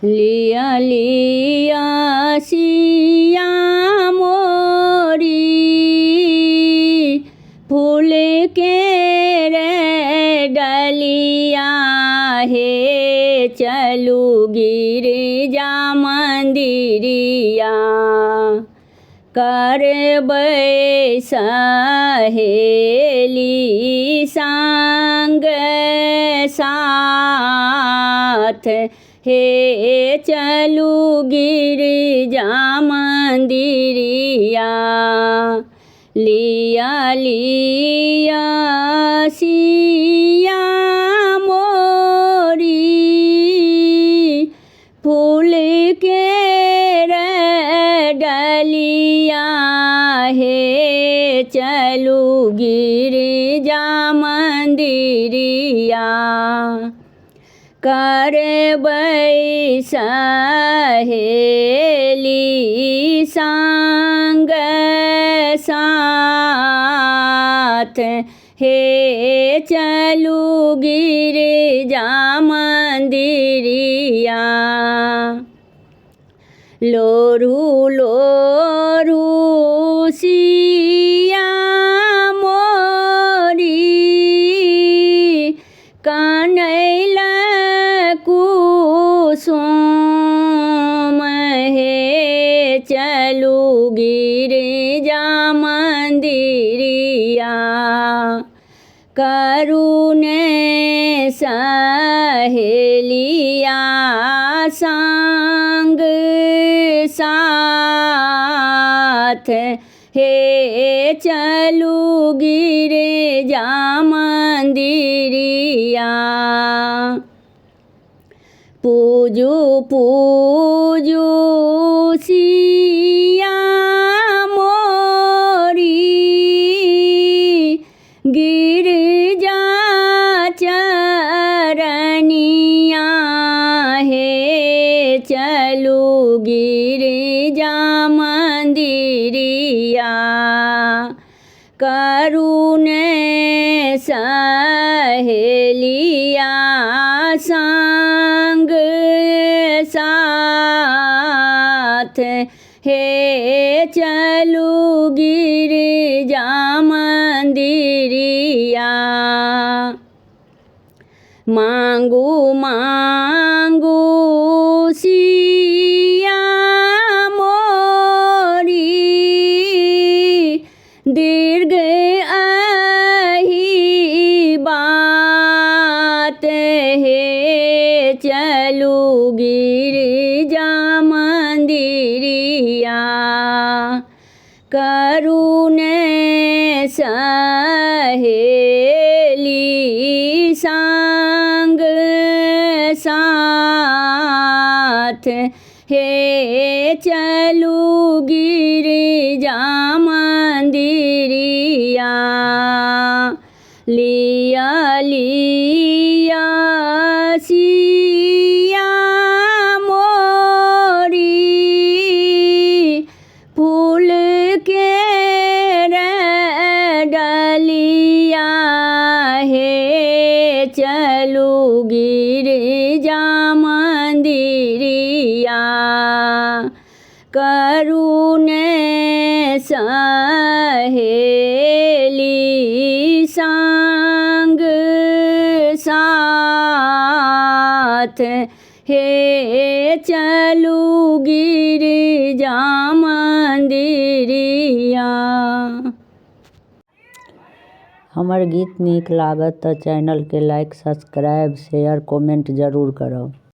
लिया लिया सिया मोरी फूल के रे डलिया हे चलू गिरिजा मंदिरिया करबै सहेली संग साथ हे चलू गिरिजा मंदिरिया लिया लिया सिया मोरी फूल के रे डलिया हे चलू गिरिजा मंदिरिया करबै सहेली संग साथ हे चलू गिरिजा मंदिरिया लोरू लोरू सिया मोरी कानैला कुसुम हे चलू गिरिजा मंदिरिया करुणे सहेलिया संग साथ हे चलू गिरिजा मंदिरिया पूजू पूजू सिया मोरी गिरिजा चरनिया हे चलू गिरिजा मंदिरिया करुणे सहेलिया संग साथ हे चलू गिरिजा मंदिरिया मांगू मांगू सिया मोरी दीर्घ आही बात हे चलू गिरिजा मंदिरिया करुणे सहेली संग साथ हे चलू गिरिजा मंदिरिया लिया लिया सिया मोरी फूल के रे डलिया हे चलू गिरिजा मंदिरिया करुणे सहेली संग साथ हे चलू गिरिजा मंदिरिया। हमर गीत नीक लागत तो चैनल के लाइक सब्सक्राइब शेयर कमेंट जरूर करब।